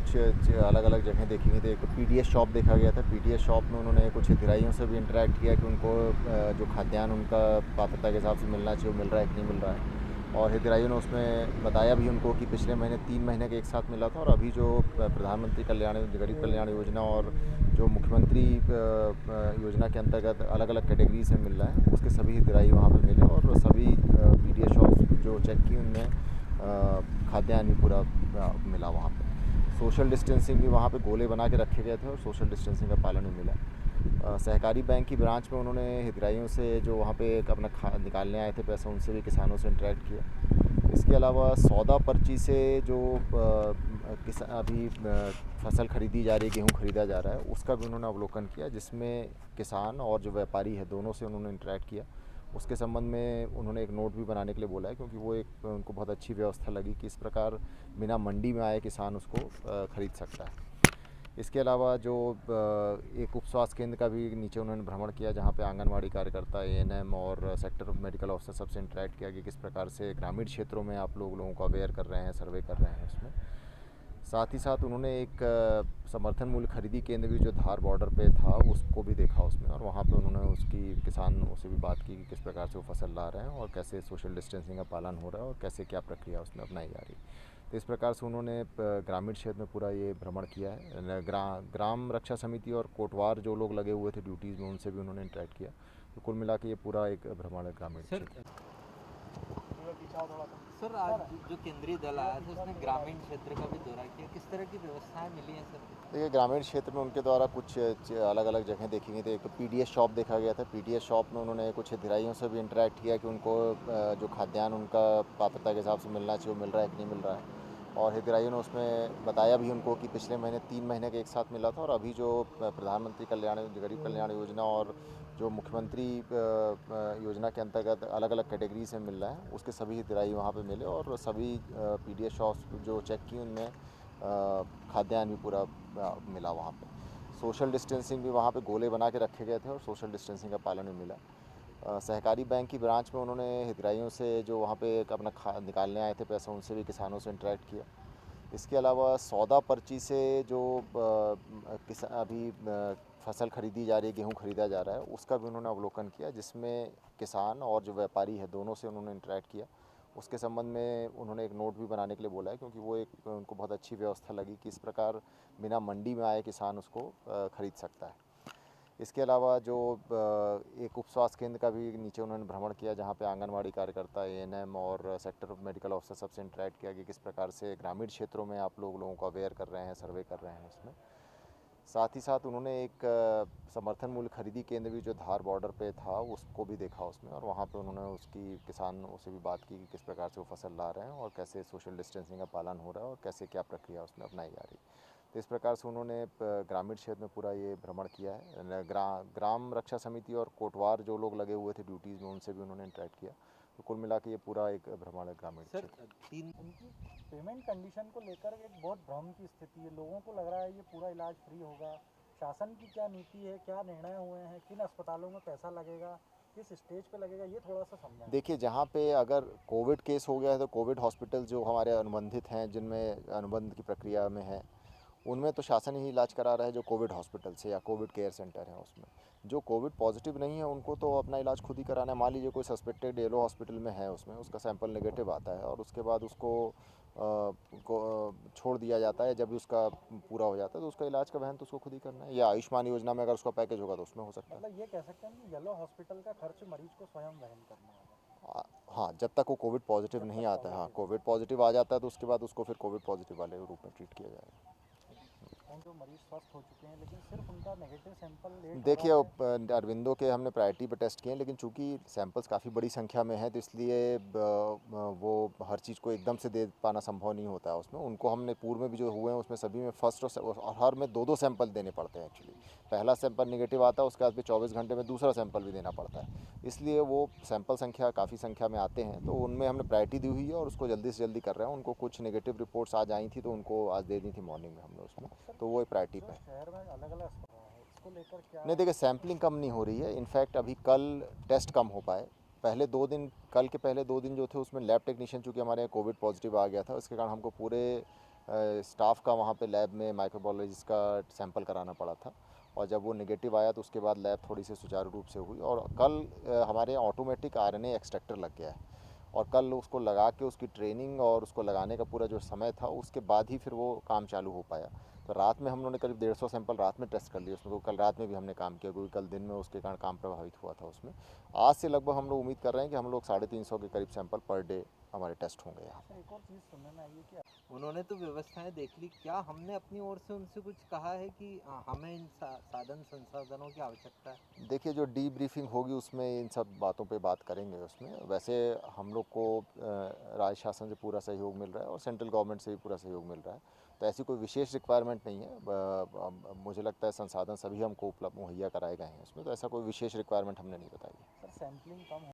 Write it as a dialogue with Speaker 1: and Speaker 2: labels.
Speaker 1: कुछ अलग अलग जगह देखी गई थी। एक तो पीडीएस शॉप देखा गया था। पीडीएस शॉप में उन्होंने कुछ हितग्राहियों से भी इंटरेक्ट किया कि उनको जो खाद्यान्न उनका पात्रता के हिसाब से मिलना चाहिए वो मिल रहा है कि नहीं मिल रहा है। और हितग्राहियों ने उसमें बताया भी उनको कि पिछले महीने 3 महीने के एक साथ मिला था, और अभी जो प्रधानमंत्री गरीब कल्याण योजना और जो मुख्यमंत्री योजना के अंतर्गत अलग अलग कैटेगरी से मिल रहा है, उसके सभी हितग्राही वहाँ पे मिले। और सभी पीडीएस शॉप्स जो चेक की उनमें खाद्यान्न भी पूरा मिला वहाँ पे। सोशल डिस्टेंसिंग भी वहाँ पे गोले बना के रखे गए थे और सोशल डिस्टेंसिंग का पालन भी मिला। सहकारी बैंक की ब्रांच में उन्होंने हितग्राहियों से जो वहाँ पे अपना निकालने आए थे पैसा, उनसे भी किसानों से इंटरेक्ट किया। इसके अलावा सौदा पर्ची से जो अभी फसल खरीदी जा रही है, गेहूँ खरीदा जा रहा है, उसका भी उन्होंने अवलोकन किया, जिसमें किसान और जो व्यापारी है दोनों से उन्होंने इंटरेक्ट किया। उसके संबंध में उन्होंने एक नोट भी बनाने के लिए बोला है, क्योंकि वो एक उनको बहुत अच्छी व्यवस्था लगी कि इस प्रकार बिना मंडी में आए किसान उसको ख़रीद सकता है। इसके अलावा जो एक उप स्वास्थ्य केंद्र का भी नीचे उन्होंने भ्रमण किया, जहाँ पे आंगनवाड़ी कार्यकर्ता, एएनएम और सेक्टर मेडिकल ऑफिसर सबसे इंटरेक्ट किया कि किस प्रकार से ग्रामीण क्षेत्रों में आप लोगों को अवेयर कर रहे हैं, सर्वे कर रहे हैं उसमें। साथ ही साथ उन्होंने एक समर्थन मूल्य खरीदी केंद्र भी जो धार बॉर्डर पे था उसको भी देखा उसमें, और वहाँ पे उन्होंने उसकी किसानों से भी बात की कि किस प्रकार से वो फसल ला रहे हैं और कैसे सोशल डिस्टेंसिंग का पालन हो रहा है और कैसे क्या प्रक्रिया उसमें अपनाई जा रही है। तो इस प्रकार से उन्होंने ग्रामीण क्षेत्र में पूरा ये भ्रमण किया है। ग्राम रक्षा समिति और कोटवार जो लोग लगे हुए थे ड्यूटीज़ में, उनसे भी उन्होंने इंटरेक्ट किया। तो कुल मिला के ये पूरा एक भ्रमण है ग्रामीण क्षेत्र।
Speaker 2: सर, आज जो केंद्रीय दल आया था उसने ग्रामीण क्षेत्र का भी दौरा किया, किस तरह की व्यवस्थाएं मिली हैं सर?
Speaker 1: देखिए, ग्रामीण क्षेत्र में उनके द्वारा कुछ अलग अलग जगह देखी गई थी। एक तो पीडीएस शॉप देखा गया था। पीडीएस शॉप में उन्होंने कुछ हितग्राहियों से भी इंटरेक्ट किया कि उनको जो खाद्यान्न उनका पात्रता के हिसाब से मिलना चाहिए वो मिल रहा है कि नहीं मिल रहा है। और हितग्राहियों ने उसमें बताया भी उनको कि पिछले महीने 3 महीने के एक साथ मिला था, और अभी जो प्रधानमंत्री गरीब कल्याण योजना और जो मुख्यमंत्री योजना के अंतर्गत अलग अलग कैटेगरी से मिल रहा है, उसके सभी हितग्राही वहाँ पे मिले। और सभी पीडीएस शॉप्स जो चेक की उनमें खाद्यान्न भी पूरा मिला वहाँ पे। सोशल डिस्टेंसिंग भी वहाँ पे गोले बना के रखे गए थे और सोशल डिस्टेंसिंग का पालन भी मिला। सहकारी बैंक की ब्रांच में उन्होंने हितग्राहियों से जो वहाँ पे अपना निकालने आए थे पैसा, उनसे भी किसानों से इंटरेक्ट किया। इसके अलावा सौदा पर्ची से जो अभी फसल खरीदी जा रही है, गेहूँ खरीदा जा रहा है, उसका भी उन्होंने अवलोकन किया, जिसमें किसान और जो व्यापारी है दोनों से उन्होंने इंटरेक्ट किया। उसके संबंध में उन्होंने एक नोट भी बनाने के लिए बोला है, क्योंकि वो एक उनको बहुत अच्छी व्यवस्था लगी कि इस प्रकार बिना मंडी में आए किसान उसको ख़रीद सकता है। इसके अलावा जो एक उप स्वास्थ्य केंद्र का भी नीचे उन्होंने भ्रमण किया, जहाँ पे आंगनवाड़ी कार्यकर्ता, एएनएम और सेक्टर मेडिकल ऑफिसर सबसे इंटरेक्ट किया कि किस प्रकार से ग्रामीण क्षेत्रों में आप लोगों को अवेयर कर रहे हैं, सर्वे कर रहे हैं उसमें। साथ ही साथ उन्होंने एक समर्थन मूल्य खरीदी केंद्र भी जो धार बॉर्डर पे था उसको भी देखा उसमें, और वहाँ पे उन्होंने उसकी किसानों से भी बात की कि किस प्रकार से वो फसल ला रहे हैं और कैसे सोशल डिस्टेंसिंग का पालन हो रहा है और कैसे क्या प्रक्रिया उसमें अपनाई जा रही है। तो इस प्रकार से उन्होंने ग्रामीण क्षेत्र में पूरा ये भ्रमण किया है। ग्राम रक्षा समिति और कोटवार जो लोग लगे हुए थे ड्यूटीज़ में, उनसे भी उन्होंने इंटरेक्ट किया। तो कुल मिला के ये पूरा एक भ्रमण है ग्रामीण क्षेत्र।
Speaker 3: उनकी पेमेंट कंडीशन को लेकर एक बहुत भ्रम की स्थिति है। लोगों को लग रहा है ये पूरा इलाज फ्री होगा। शासन की क्या नीति है, क्या निर्णय हुए हैं, किन अस्पतालों में पैसा लगेगा, किस स्टेज पे लगेगा, ये थोड़ा सा समझाएं।
Speaker 1: देखिए, जहाँ पे अगर कोविड केस हो गया है तो कोविड हॉस्पिटल जो हमारे अनुबंधित हैं, जिनमें अनुबंध की प्रक्रिया में है, उनमें तो शासन ही इलाज करा रहा है, जो कोविड हॉस्पिटल से या कोविड केयर सेंटर है उसमें। जो कोविड पॉजिटिव नहीं है उनको तो अपना इलाज खुद ही कराना है। मान लीजिए कोई सस्पेक्टेड येलो हॉस्पिटल में है, उसमें उसका सैंपल नेगेटिव आता है और उसके बाद उसको छोड़ दिया जाता है। जब भी उसका पूरा हो जाता है तो उसका इलाज का वहन तो उसको खुद ही करना है, या आयुष्मान योजना में अगर उसका पैकेज होगा तो उसमें हो सकता है।
Speaker 3: मतलब ये कह सकते हैं कि येलो हॉस्पिटल का खर्च मरीज को स्वयं वहन करना होगा।
Speaker 1: हाँ, जब तक वो कोविड पॉजिटिव नहीं आता है। हाँ, कोविड पॉजिटिव आ जाता है तो उसके बाद उसको फिर कोविड पॉजिटिव वाले रूप में ट्रीट किया जाएगा।
Speaker 3: जो मरीज स्वस्थ हो चुके हैं लेकिन सिर्फ उनका नेगेटिव सैंपल लेट हो
Speaker 1: देखिए,
Speaker 3: रहा है।
Speaker 1: अरविंदो के हमने प्रायोरिटी पे टेस्ट किए हैं, लेकिन चूंकि सैंपल्स काफ़ी बड़ी संख्या में है तो इसलिए वो हर चीज़ को एकदम से दे पाना संभव नहीं होता है उसमें। उनको हमने पूर्व में भी जो हुए हैं उसमें सभी में फर्स्ट और हर में दो दो सैंपल देने पड़ते हैं एक्चुअली। पहला सैंपल निगेटिव आता है, उसके बाद फिर 24 घंटे में दूसरा सैंपल भी देना पड़ता है। इसलिए वो सैंपल संख्या काफ़ी संख्या में आते हैं, तो उनमें हमने प्रायोरिटी दी हुई है और उसको जल्दी से जल्दी कर रहे हैं। उनको कुछ नेगेटिव रिपोर्ट्स आज आई थी तो उनको आज दे दी थी मॉर्निंग में हमने उसमें, तो वो प्रायोरिटी पे है।
Speaker 3: शहर में अलग अलग अस्पताल है, इसको लेकर क्या?
Speaker 1: नहीं, देखिए, सैम्पलिंग कम नहीं हो रही है। इनफैक्ट अभी कल टेस्ट कम हो पाए। पहले 2 दिन जो थे उसमें लैब टेक्नीशियन, चूँकि हमारे यहाँ कोविड पॉजिटिव आ गया था, उसके कारण हमको पूरे स्टाफ का वहाँ पे लैब में माइक्रोबायोलॉजिस्ट का सैंपल कराना पड़ा था, और जब वो नेगेटिव आया तो उसके बाद लैब थोड़ी सी सुचारू रूप से हुई, और कल हमारे यहाँ ऑटोमेटिक आरएनए एक्सट्रैक्टर लग गया है, और कल उसको लगा के उसकी ट्रेनिंग और उसको लगाने का पूरा जो समय था उसके बाद ही फिर वो काम चालू हो पाया। तो रात में हम लोगों ने करीब 150 सैंपल रात में टेस्ट कर लिए उसमें, कल रात में भी हमने काम किया क्योंकि कल दिन में उसके कारण काम प्रभावित हुआ था उसमें। आज से लगभग हम लोग उम्मीद कर रहे हैं कि हम लोग 350 के करीब सैंपल पर डे हमारे टेस्ट होंगे यहाँ।
Speaker 3: सर एक और चीज़ सुनने में आई है कि
Speaker 2: उन्होंने तो व्यवस्थाएं देख ली, क्या हमने अपनी ओर से उनसे कुछ कहा है कि हमें इन साधन संसाधनों की आवश्यकता है?
Speaker 1: देखिए, जो डी ब्रीफिंग होगी उसमें इन सब बातों पे बात करेंगे उसमें। वैसे हम लोग को राज्य शासन से पूरा सहयोग मिल रहा है और सेंट्रल गवर्नमेंट से भी पूरा सहयोग मिल रहा है, तो ऐसी कोई विशेष रिक्वायरमेंट नहीं है। मुझे लगता है संसाधन सभी हमको उपलब्ध मुहैया कराए गए हैं उसमें, तो ऐसा कोई विशेष रिक्वायरमेंट हमने नहीं बताई है।
Speaker 3: सर सैम्पलिंग कम